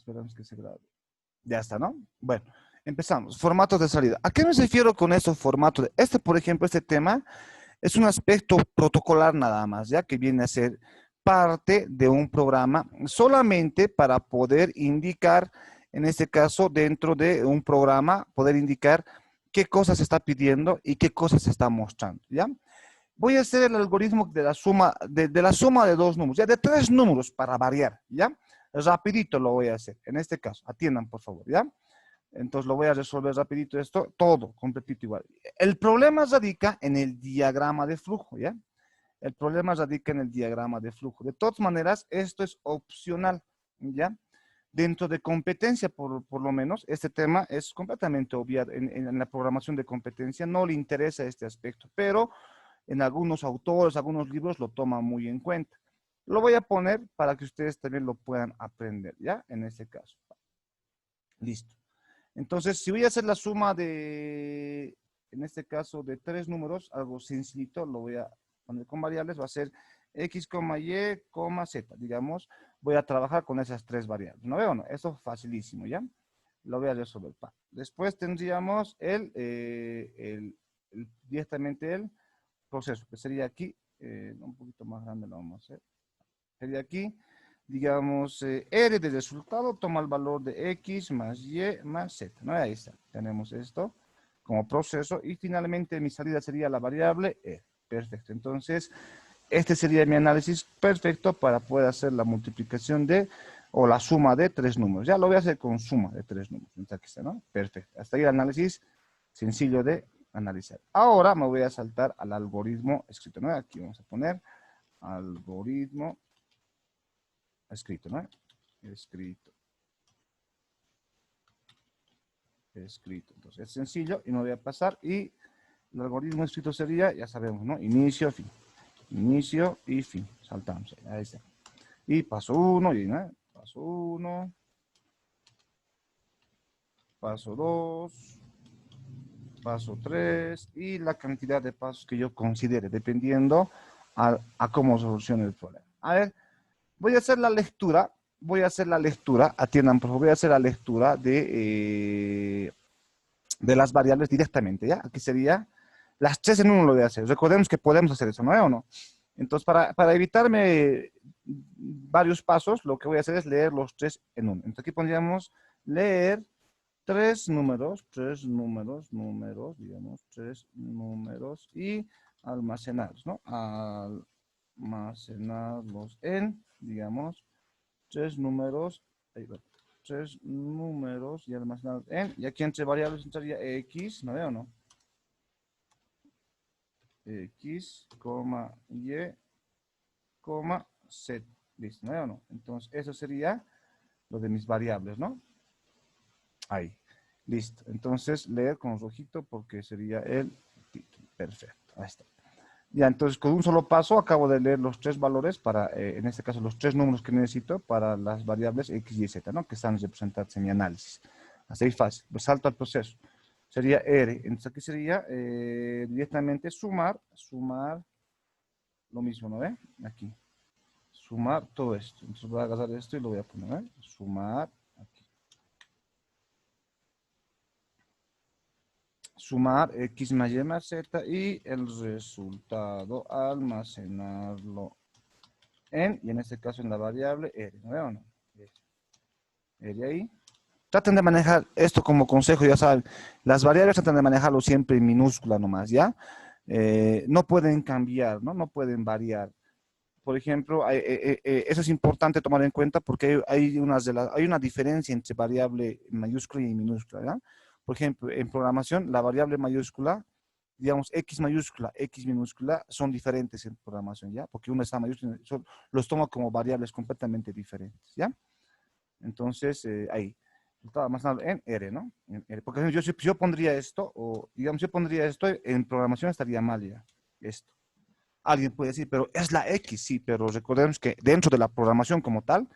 Esperamos que se grabe. Ya está, ¿no? Bueno, empezamos. Formatos de salida. ¿A qué me refiero con estos formatos? Por ejemplo, este tema es un aspecto protocolar nada más, ya que viene a ser parte de un programa solamente para poder indicar, en este caso, dentro de un programa, poder indicar qué cosas se está pidiendo y qué cosas se está mostrando, ¿ya? Voy a hacer el algoritmo de la suma de dos números, ya de tres números para variar, ¿ya? Rapidito lo voy a hacer, en este caso, atiendan por favor, ¿ya? Entonces lo voy a resolver rapidito esto, todo completito igual. El problema radica en el diagrama de flujo, ¿ya? El problema radica en el diagrama de flujo. De todas maneras, esto es opcional, ¿ya? Dentro de competencia, por lo menos, este tema es completamente obviado. En la programación de competencia no le interesa este aspecto, pero en algunos autores, algunos libros lo toman muy en cuenta. Lo voy a poner para que ustedes también lo puedan aprender, ¿ya? En este caso. Listo. Entonces, si voy a hacer la suma de, en este caso, de tres números, algo sencillito, lo voy a poner con variables, va a ser x, y, z, digamos, voy a trabajar con esas tres variables. ¿No veo? No, eso es facilísimo, ¿ya? Lo voy a resolver. Después tendríamos directamente el proceso, que sería aquí, un poquito más grande lo vamos a hacer. Sería aquí, digamos, R de resultado toma el valor de X más Y más Z, ¿no? Ahí está, tenemos esto como proceso y finalmente mi salida sería la variable R. Perfecto, entonces este sería mi análisis perfecto para poder hacer la multiplicación o la suma de tres números. Ya lo voy a hacer con suma de tres números, aquí está, ¿no? Perfecto, hasta ahí el análisis sencillo de analizar. Ahora me voy a saltar al algoritmo escrito, ¿no? Aquí vamos a poner algoritmo escrito, ¿no? Escrito. Entonces es sencillo y me voy a pasar y el algoritmo escrito sería, ya sabemos, ¿no? Inicio, fin. Inicio y fin. Saltamos. Ahí está. Y paso 1, ¿no? Paso 1. Paso 2. Paso 3. Y la cantidad de pasos que yo considere, dependiendo a cómo solucione el problema. A ver, voy a hacer la lectura. Atiendan, por favor, voy a hacer la lectura de las variables directamente, ¿ya? Aquí sería, las tres en uno lo voy a hacer. Recordemos que podemos hacer eso, ¿no? ¿O no? Entonces, para evitarme varios pasos, lo que voy a hacer es leer los tres en uno. Entonces, aquí pondríamos leer tres números, digamos, tres números y almacenarlos, ¿no? Almacenarlos en, digamos, tres números y almacenados en, y aquí entre variables entraría x, ¿no veo o no? X, y, z, listo, ¿no veo o no? Entonces, eso sería lo de mis variables, ¿no? Ahí, listo. Entonces, leer con rojito porque sería el título. Perfecto, ahí está. Ya, entonces con un solo paso acabo de leer los tres valores para, en este caso, los tres números que necesito para las variables x, y, z, ¿no? Que están representadas en mi análisis. Así fácil. Pues salto al proceso. Sería R. Entonces aquí sería directamente sumar lo mismo, ¿no ve? Aquí. Sumar todo esto. Entonces voy a agarrar esto y lo voy a poner, ¿eh? Sumar aquí. Sumar x más y más z y el resultado almacenarlo y en este caso en la variable R, ¿no veo o no? R ahí. Traten de manejar esto como consejo, ya saben, las variables traten de manejarlo siempre en minúscula nomás, ¿ya? No pueden cambiar, ¿no? No pueden variar. Por ejemplo, eso es importante tomar en cuenta porque hay una diferencia entre variable mayúscula y minúscula, ¿ya? Por ejemplo, en programación, la variable mayúscula, digamos, X mayúscula, X minúscula, son diferentes en programación, ¿ya? Porque una está mayúscula, los tomo como variables completamente diferentes, ¿ya? Entonces, ahí. Estaba más en R, ¿no? En R. Porque yo pondría esto, o digamos, yo pondría esto, en programación estaría mal ya, esto. Alguien puede decir, pero es la X, sí, pero recordemos que dentro de la programación como tal,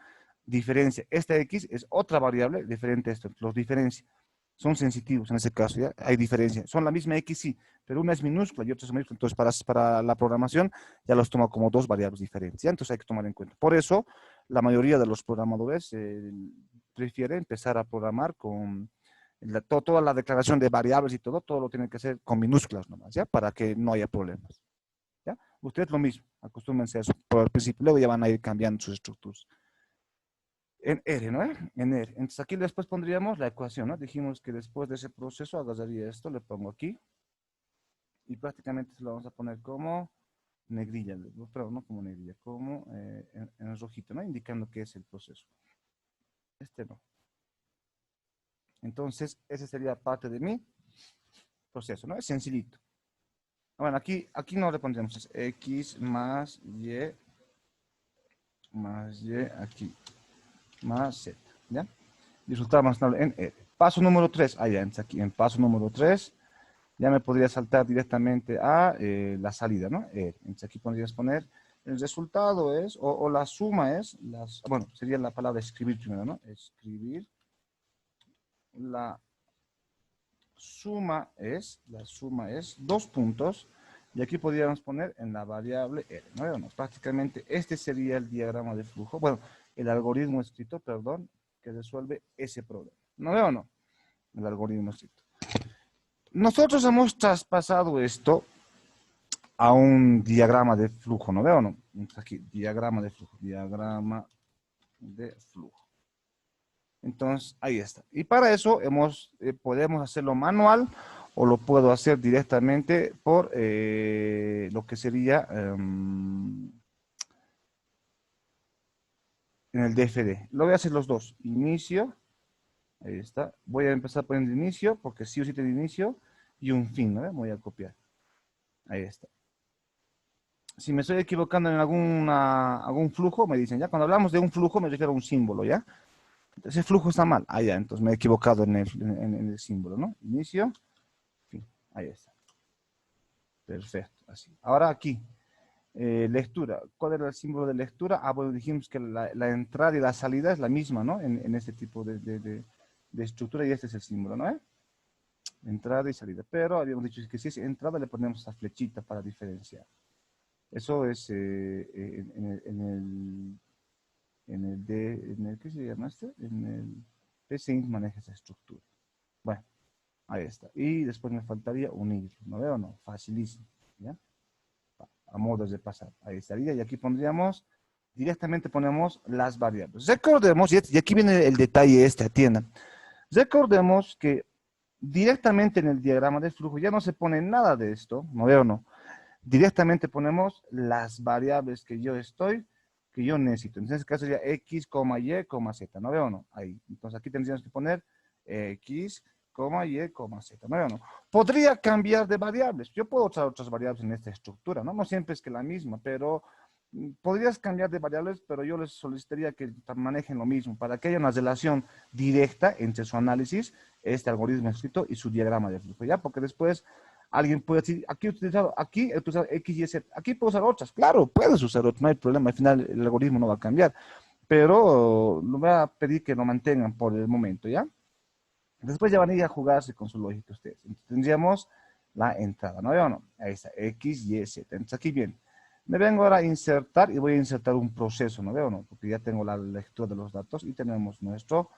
diferencia. Esta X es otra variable diferente a esto, los diferencia. Son sensitivos en ese caso, ¿ya? Hay diferencia. Son la misma X, sí, pero una es minúscula y otra es mayúscula. Entonces, para la programación ya los tomo como dos variables diferentes, ¿ya? Entonces hay que tomar en cuenta. Por eso, la mayoría de los programadores prefiere empezar a programar con toda la declaración de variables y todo lo tiene que hacer con minúsculas nomás, ¿ya? Para que no haya problemas, ¿ya? Ustedes lo mismo, acostúmense a eso por el principio, luego ya van a ir cambiando sus estructuras. En R, ¿no? En R. Entonces aquí después pondríamos la ecuación, ¿no? Dijimos que después de ese proceso agarraría esto, le pongo aquí, y prácticamente se lo vamos a poner como negrilla, pero no como negrilla, como en rojito, ¿no? Indicando que es el proceso. Este no. Entonces, ese sería parte de mi proceso, ¿no? Es sencillito. Bueno, aquí no le pondremos X más Y aquí, más Z, ¿ya? Resultado más notable en R. Paso número 3, allá, aquí en paso número 3, ya me podría saltar directamente a la salida, ¿no? Entonces aquí podrías poner, el resultado es, o la suma es, bueno, sería la palabra escribir primero, ¿no? Escribir, la suma es 2 puntos, y aquí podríamos poner en la variable R, ¿no? Bueno, prácticamente este sería el diagrama de flujo, bueno, el algoritmo escrito, perdón, que resuelve ese problema. ¿No veo o no? El algoritmo escrito. Nosotros hemos traspasado esto a un diagrama de flujo, ¿no veo o no? Aquí, diagrama de flujo. Entonces, ahí está. Y para eso podemos hacerlo manual o lo puedo hacer directamente por lo que sería en el DFD. Lo voy a hacer los dos. Inicio. Ahí está. Voy a empezar poniendo inicio porque sí o sí tiene inicio y un fin, ¿no? Voy a copiar. Ahí está. Si me estoy equivocando en algún flujo, me dicen, ya cuando hablamos de un flujo me refiero a un símbolo, ¿ya? Ese flujo está mal. Ah, ya, entonces me he equivocado en el símbolo, ¿no? Inicio, fin. Ahí está. Perfecto, así. Ahora aquí, lectura. ¿Cuál era el símbolo de lectura? Ah, bueno, dijimos que la entrada y la salida es la misma, ¿no? En este tipo de estructura y este es el símbolo, ¿no? Entrada y salida. Pero habíamos dicho que si es entrada le ponemos esa flechita para diferenciar. Eso es ¿qué se llama este? En el PSINT maneja esa estructura. Bueno, ahí está. Y después me faltaría unir. ¿No veo o no? Facilísimo. ¿Ya? A modos de pasar. Ahí estaría. Y aquí directamente ponemos las variables. Recordemos, y aquí viene el detalle atiendan. Recordemos que directamente en el diagrama de flujo ya no se pone nada de esto. ¿No veo o no? Directamente ponemos las variables que yo necesito. En este caso sería X, Y, Z. ¿No veo o no? Ahí. Entonces aquí tendríamos que poner X, Y, Z. ¿No veo o no? Podría cambiar de variables. Yo puedo usar otras variables en esta estructura, ¿no? No siempre es que la misma, pero podrías cambiar de variables, pero yo les solicitaría que manejen lo mismo para que haya una relación directa entre su análisis, este algoritmo escrito y su diagrama de flujo, ¿ya? Porque después alguien puede decir, aquí he utilizado X, Y, Z, aquí puedo usar otras. Claro, puedes usar otras, no hay problema, al final el algoritmo no va a cambiar, pero lo voy a pedir que lo mantengan por el momento, ¿ya? Después ya van a ir a jugarse con su lógica ustedes. Entonces tendríamos la entrada, ¿no veo o no? Ahí está, X, Y, Z. Entonces aquí bien. Me vengo ahora a insertar y voy a insertar un proceso, ¿no veo o no? Porque ya tengo la lectura de los datos y tenemos nuestro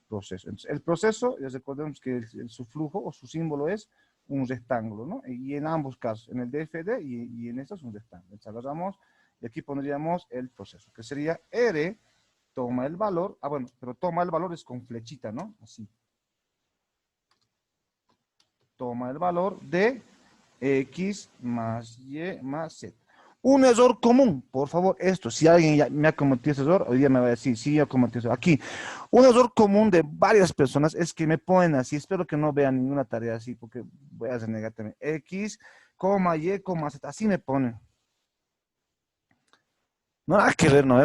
proceso. Entonces, el proceso, ya recordemos que su flujo o su símbolo es un rectángulo, ¿no? Y en ambos casos, en el DFD y en estos es un rectángulo. Entonces, agarramos y aquí pondríamos el proceso, que sería R, toma el valor, bueno, pero toma el valor es con flechita, ¿no? Así. Toma el valor de X más Y más Z. Un error común, por favor, esto, si alguien ya me ha cometido ese error, hoy día me va a decir, sí, yo cometí ese error. Aquí, un error común de varias personas es que me ponen así, espero que no vean ninguna tarea así, porque voy a renegar también, X, Y, Z, así me ponen. No nada que ver, ¿no?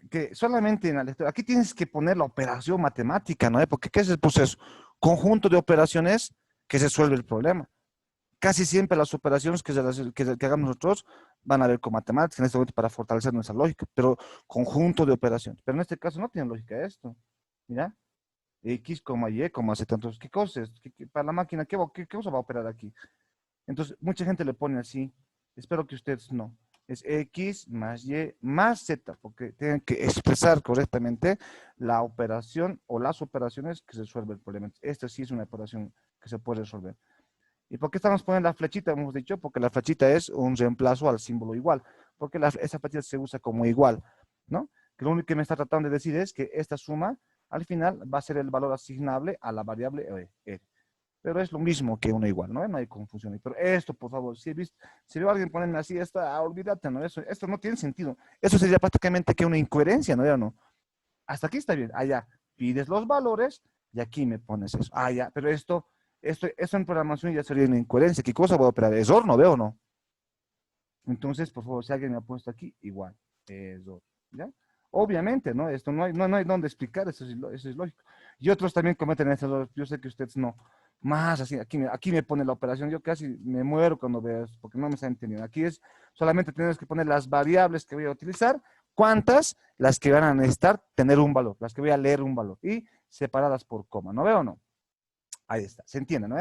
Que solamente en la lectura, aquí tienes que poner la operación matemática, ¿no? Porque ¿qué es el proceso? Conjunto de operaciones que resuelve el problema. Casi siempre las operaciones que hagamos nosotros van a ver con matemáticas en este momento para fortalecer nuestra lógica, pero conjunto de operaciones. Pero en este caso no tiene lógica esto. Mira, X, Y, Z. Entonces, ¿qué cosa es? Para la máquina, ¿qué cosa va a operar aquí? Entonces, mucha gente le pone así. Espero que ustedes no. Es X más Y más Z, porque tienen que expresar correctamente la operación o las operaciones que se resuelve el problema. Esta sí es una operación que se puede resolver. ¿Y por qué estamos poniendo la flechita? Hemos dicho, porque la flechita es un reemplazo al símbolo igual, porque esa flechita se usa como igual, ¿no? Que lo único que me está tratando de decir es que esta suma, al final, va a ser el valor asignable a la variable R. Pero es lo mismo que una igual, ¿no? No hay confusión. Pero esto, por favor, si veo a alguien ponerme así, olvídate, ¿no? Esto no tiene sentido. Eso sería prácticamente que una incoherencia, ¿no? ¿Ya no? Hasta aquí está bien. Allá pides los valores y aquí me pones eso. Ah, ya, pero eso en programación ya sería una incoherencia. ¿Qué cosa voy a operar? ¿Error? ¿No veo o no? Entonces, por favor, si alguien me ha puesto aquí, igual. Error. ¿Ya? Obviamente, ¿no? Esto no hay dónde explicar, eso es lógico. Y otros también cometen estos errores. Yo sé que ustedes no. Más así, aquí me pone la operación. Yo casi me muero cuando veo esto, porque no me está entendiendo. Aquí es solamente tenemos que poner las variables que voy a utilizar, cuántas, las que van a necesitar tener un valor, las que voy a leer un valor, y separadas por coma. ¿No veo o no? Ahí está, se entiende, ¿no?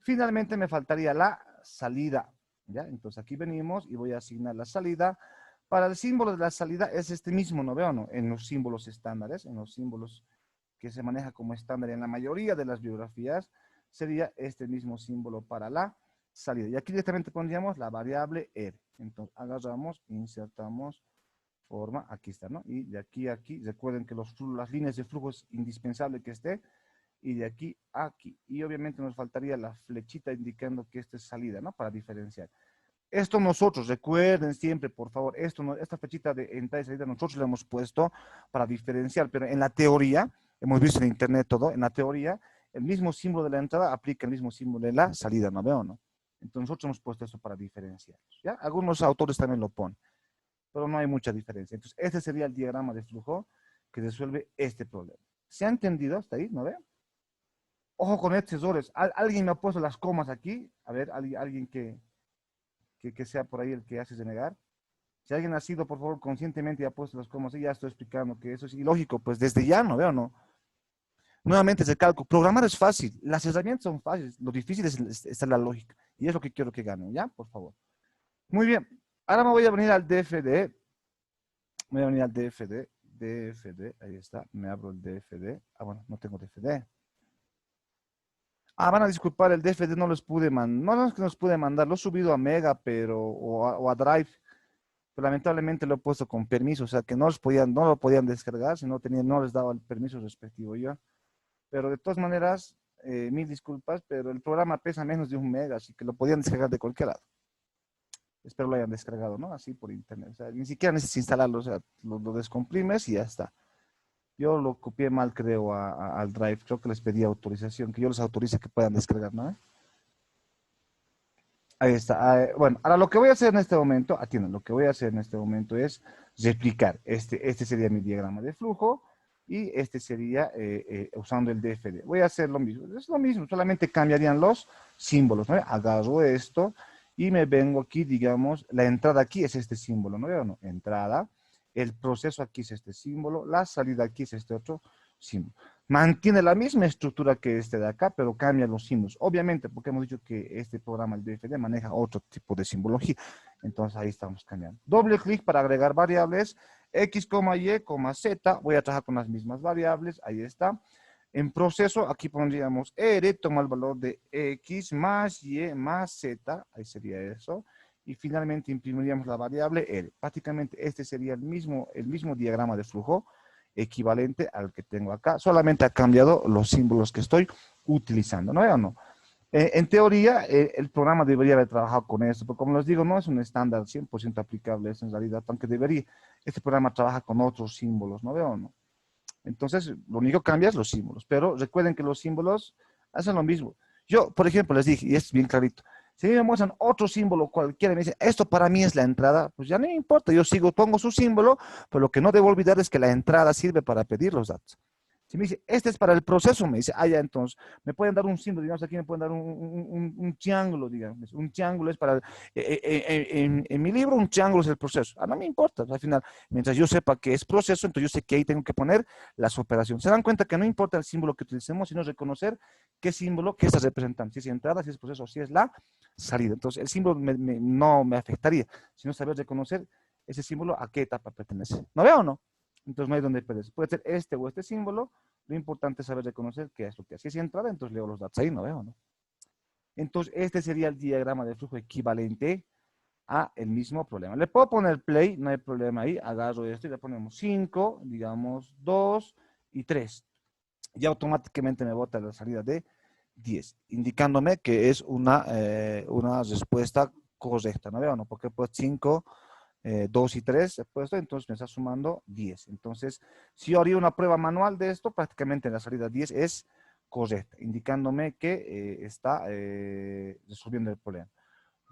Finalmente me faltaría la salida, ¿ya? Entonces aquí venimos y voy a asignar la salida. Para el símbolo de la salida es este mismo, ¿no veo o no? En los símbolos estándares, en los símbolos que se maneja como estándar en la mayoría de las bibliografías, sería este mismo símbolo para la salida. Y aquí directamente pondríamos la variable R. Entonces agarramos, insertamos, forma, aquí está, ¿no? Y de aquí a aquí, recuerden que las líneas de flujo es indispensable que esté, y de aquí a aquí. Y obviamente nos faltaría la flechita indicando que esta es salida, ¿no? Para diferenciar. Esto nosotros, recuerden siempre, por favor, esta flechita de entrada y salida nosotros la hemos puesto para diferenciar, pero en la teoría, hemos visto en internet todo, en la teoría, el mismo símbolo de la entrada aplica el mismo símbolo de la salida, ¿no veo, no? Entonces nosotros hemos puesto eso para diferenciar, ¿ya? Algunos autores también lo ponen, pero no hay mucha diferencia. Entonces, este sería el diagrama de flujo que resuelve este problema. ¿Se ha entendido hasta ahí, no ve? Ojo con estos errores. Alguien me ha puesto las comas aquí. A ver, alguien que sea por ahí el que hace negar. Si alguien ha sido, por favor, conscientemente y ha puesto las comas, y ya estoy explicando que eso es ilógico, pues desde ya, ¿no veo, no? Nuevamente ese cálculo. Programar es fácil. Las herramientas son fáciles. Lo difícil es la lógica. Y es lo que quiero que ganen, ¿ya? Por favor. Muy bien. Ahora me voy a venir al DFD. Voy a venir al DFD. DFD, ahí está. Me abro el DFD. Ah, bueno, no tengo DFD. Ah, van a disculpar, el DFD no les pude mandar, no es que nos pude mandar, lo he subido a Mega, o a Drive, pero lamentablemente lo he puesto con permiso, o sea que no lo podían descargar, si no les daba el permiso respectivo yo. Pero de todas maneras, mil disculpas, pero el programa pesa menos de 1 mega, así que lo podían descargar de cualquier lado. Espero lo hayan descargado, ¿no? Así por internet, o sea, ni siquiera necesitas instalarlo, o sea, lo descomprimes y ya está. Yo lo copié mal, creo, al Drive. Creo que les pedí autorización, que yo les autorice que puedan descargar, ¿no? Ahí está. Bueno, ahora lo que voy a hacer en este momento, atiendan, lo que voy a hacer en este momento es replicar. Este sería mi diagrama de flujo y este sería usando el DFD. Voy a hacer lo mismo. Es lo mismo, solamente cambiarían los símbolos, ¿no? Agarro esto y me vengo aquí, digamos, la entrada aquí es este símbolo, ¿no veo? No, entrada. El proceso aquí es este símbolo, la salida aquí es este otro símbolo. Mantiene la misma estructura que este de acá, pero cambia los símbolos. Obviamente, porque hemos dicho que este programa, el DFD, maneja otro tipo de simbología. Entonces ahí estamos cambiando. Doble clic para agregar variables. X, Y, Z. Voy a trabajar con las mismas variables. Ahí está. En proceso, aquí pondríamos R, toma el valor de X más Y más Z. Ahí sería eso. Y finalmente imprimiríamos la variable R. Prácticamente este sería el mismo diagrama de flujo equivalente al que tengo acá. Solamente ha cambiado los símbolos que estoy utilizando, ¿no? ¿O no? En teoría, el programa debería haber trabajado con esto, pero como les digo, no es un estándar 100% aplicable eso en realidad, aunque debería. Este programa trabaja con otros símbolos, ¿no veo o no? Entonces, lo único que cambia es los símbolos, pero recuerden que los símbolos hacen lo mismo. Yo, por ejemplo, les dije, y es bien clarito, si me muestran otro símbolo cualquiera y me dicen, esto para mí es la entrada, pues ya no me importa, yo sigo, pongo su símbolo, pero lo que no debo olvidar es que la entrada sirve para pedir los datos. Si me dice, este es para el proceso, me dice, ah, ya, entonces, me pueden dar un símbolo, digamos, aquí me pueden dar un triángulo, digamos. Un triángulo es para, en mi libro, un triángulo es el proceso. Ah, no me importa, al final, mientras yo sepa que es proceso, entonces yo sé que ahí tengo que poner las operaciones. Se dan cuenta que no importa el símbolo que utilicemos, sino reconocer qué símbolo, qué está representando, si es entrada, si es proceso, si es la salida. Entonces, el símbolo no me afectaría, sino saber reconocer ese símbolo a qué etapa pertenece. ¿No veo o no? Entonces no hay donde perderse. Puede ser este o este símbolo. Lo importante es saber reconocer qué es lo que hace. Si es entrada, entonces leo los datos ahí, no veo, ¿no? Entonces este sería el diagrama de flujo equivalente a el mismo problema. Le puedo poner play, no hay problema ahí. Agarro esto y le ponemos 5, digamos 2 y 3. Y automáticamente me bota la salida de 10, indicándome que es una respuesta correcta, ¿no veo? ¿No? Porque pues 5, 2 y 3 he puesto, entonces me está sumando 10. Entonces, si yo haría una prueba manual de esto, prácticamente la salida 10 es correcta, indicándome que está resolviendo el problema.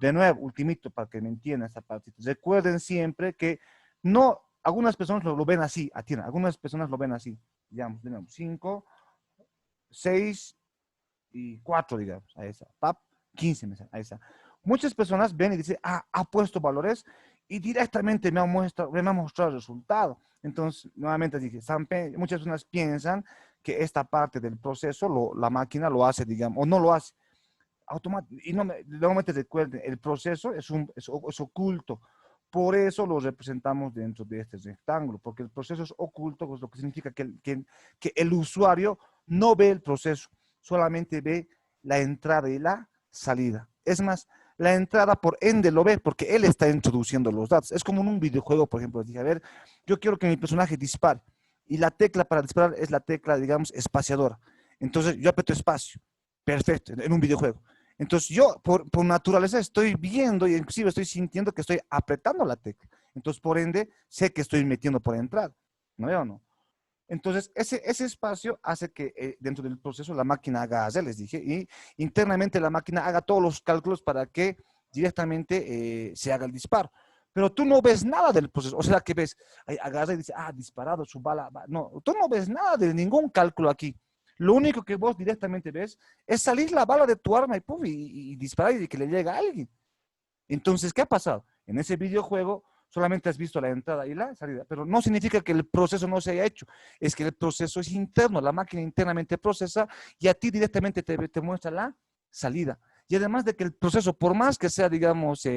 De nuevo, ultimito, para que me entiendan esta parte. Recuerden siempre que no, algunas personas lo ven así, atiendan, algunas personas lo ven así. Digamos, 5, 6 y 4, digamos, ahí está, pap, 15, ahí está. Muchas personas ven y dicen, ah, ha puesto valores y directamente me ha mostrado el resultado. Entonces, nuevamente dije, muchas personas piensan que esta parte del proceso, la máquina lo hace, digamos, o no lo hace. Y no nuevamente recuerden, el proceso es oculto. Por eso lo representamos dentro de este rectángulo, porque el proceso es oculto, pues lo que significa que el usuario no ve el proceso, solamente ve la entrada y la salida. Es más, la entrada por ende lo ve porque él está introduciendo los datos. Es como en un videojuego, por ejemplo, dije, a ver, yo quiero que mi personaje dispare y la tecla para disparar es la tecla, digamos, espaciadora. Entonces yo aprieto espacio. Perfecto, en un videojuego. Entonces yo, por naturaleza, estoy viendo y inclusive estoy sintiendo que estoy apretando la tecla. Entonces, por ende, sé que estoy metiendo por entrar. ¿No veo o no? Entonces, ese espacio hace que dentro del proceso la máquina haga, ya les dije, y internamente la máquina haga todos los cálculos para que directamente se haga el disparo. Pero tú no ves nada del proceso. O sea, que ves, agarra y dice, ah, disparado, su bala. No, tú no ves nada de ningún cálculo aquí. Lo único que vos directamente ves es salir la bala de tu arma y, puf, y disparar y que le llegue a alguien. Entonces, ¿qué ha pasado? En ese videojuego solamente has visto la entrada y la salida, pero no significa que el proceso no se haya hecho, es que el proceso es interno, la máquina internamente procesa y a ti directamente te muestra la salida. Y además de que el proceso, por más que sea, digamos,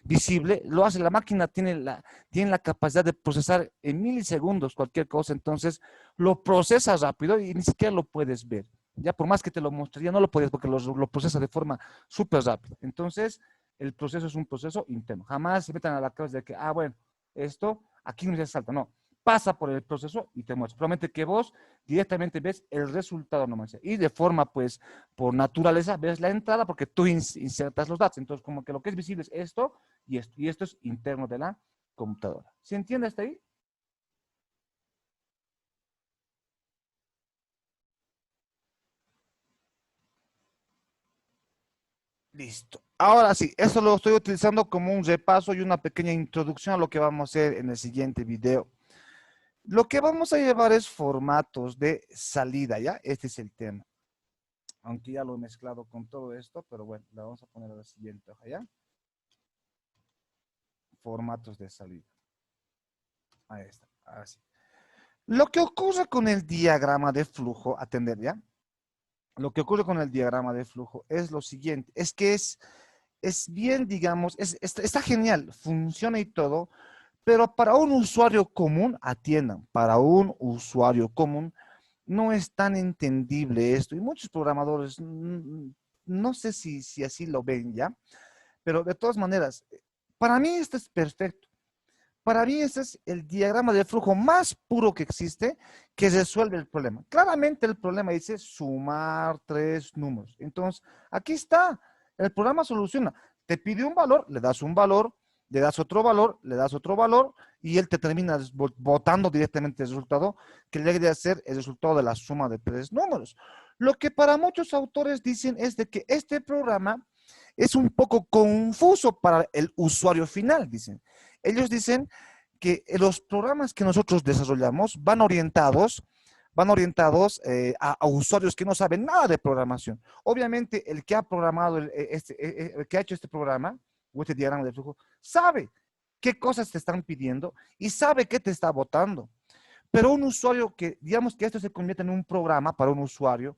visible, lo hace, la máquina tiene la capacidad de procesar en milisegundos cualquier cosa, entonces lo procesa rápido y ni siquiera lo puedes ver. Ya por más que te lo mostraría, no lo puedes porque lo procesa de forma súper rápida. Entonces, el proceso es un proceso interno. Jamás se metan a la cabeza de que, ah, bueno, esto aquí no se salta. No, pasa por el proceso y te muestra. Probablemente que vos directamente ves el resultado nomás. Y de forma, pues, por naturaleza, ves la entrada porque tú insertas los datos. Entonces, como que lo que es visible es esto y esto. Y esto es interno de la computadora. ¿Se entiende hasta ahí? Listo. Ahora sí, eso lo estoy utilizando como un repaso y una pequeña introducción a lo que vamos a hacer en el siguiente video. Lo que vamos a llevar es formatos de salida, ¿ya? Este es el tema. Aunque ya lo he mezclado con todo esto, pero bueno, la vamos a poner a la siguiente hoja, ¿ya? Formatos de salida. Ahí está, así. Lo que ocurre con el diagrama de flujo, atender, ¿ya? Lo que ocurre con el diagrama de flujo es lo siguiente, es que es bien, digamos, está genial, funciona y todo, pero para un usuario común, atiendan, para un usuario común, no es tan entendible esto. Y muchos programadores, no sé si así lo ven ya, pero de todas maneras, para mí esto es perfecto. Para mí este es el diagrama de flujo más puro que existe que resuelve el problema. Claramente el problema dice sumar tres números. Entonces, aquí está. El programa soluciona. Te pide un valor, le das un valor, le das otro valor, le das otro valor y él te termina botando directamente el resultado que le debe ser el resultado de la suma de tres números. Lo que para muchos autores dicen es de que este programa es un poco confuso para el usuario final, dicen. Ellos dicen que los programas que nosotros desarrollamos van orientados van orientados a usuarios que no saben nada de programación. Obviamente, el que ha programado, el que ha hecho este programa, o este diagrama de flujo, sabe qué cosas te están pidiendo y sabe qué te está botando. Pero un usuario que, digamos que esto se convierte en un programa para un usuario,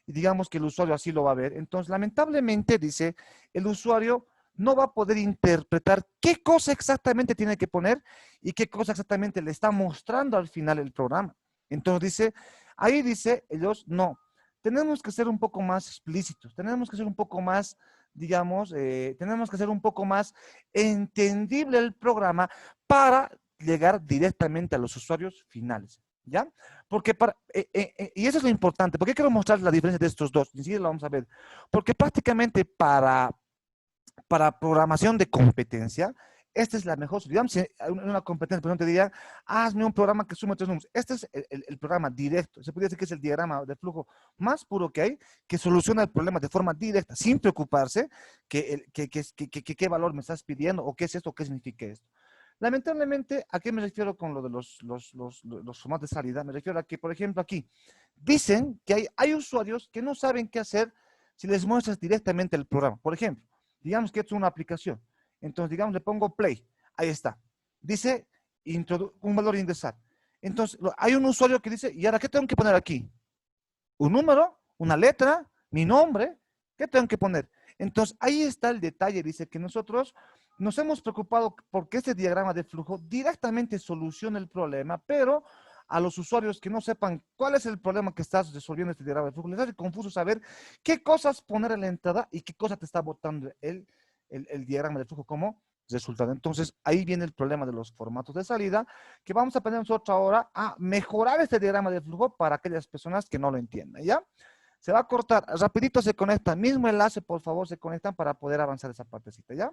y digamos que el usuario así lo va a ver, entonces lamentablemente, dice, el usuario no va a poder interpretar qué cosa exactamente tiene que poner y qué cosa exactamente le está mostrando al final el programa. Entonces dice, ahí dice ellos, no, tenemos que ser un poco más explícitos, tenemos que ser un poco más, digamos, tenemos que ser un poco más entendible el programa para llegar directamente a los usuarios finales, ¿ya? Porque y eso es lo importante. ¿Por qué quiero mostrar la diferencia de estos dos? Ni siquiera lo vamos a ver. Porque prácticamente para programación de competencia, esta es la mejor. Digamos, una competencia, por ejemplo, te diría, hazme un programa que sume tres números. Este es el programa directo. Se podría decir que es el diagrama de flujo más puro que hay, que soluciona el problema de forma directa, sin preocuparse qué valor me estás pidiendo o qué es esto o qué significa esto. Lamentablemente, ¿a qué me refiero con lo de los formatos de salida? Me refiero a que, por ejemplo, aquí dicen que hay usuarios que no saben qué hacer si les muestras directamente el programa. Por ejemplo, digamos que es una aplicación. Entonces, digamos, le pongo play. Ahí está. Dice un valor a ingresar. Entonces, hay un usuario que dice, ¿y ahora qué tengo que poner aquí? Un número, una letra, mi nombre. ¿Qué tengo que poner? Entonces, ahí está el detalle. Dice que nosotros nos hemos preocupado porque este diagrama de flujo directamente soluciona el problema, pero a los usuarios que no sepan cuál es el problema que estás resolviendo este diagrama de flujo, les hace confuso saber qué cosas poner en la entrada y qué cosa te está botando el diagrama de flujo como resultado. Entonces, ahí viene el problema de los formatos de salida, que vamos a aprender nosotros ahora a mejorar este diagrama de flujo para aquellas personas que no lo entiendan, ¿ya? Se va a cortar, rapidito se conecta, mismo enlace, por favor, se conectan para poder avanzar esa partecita, ¿ya?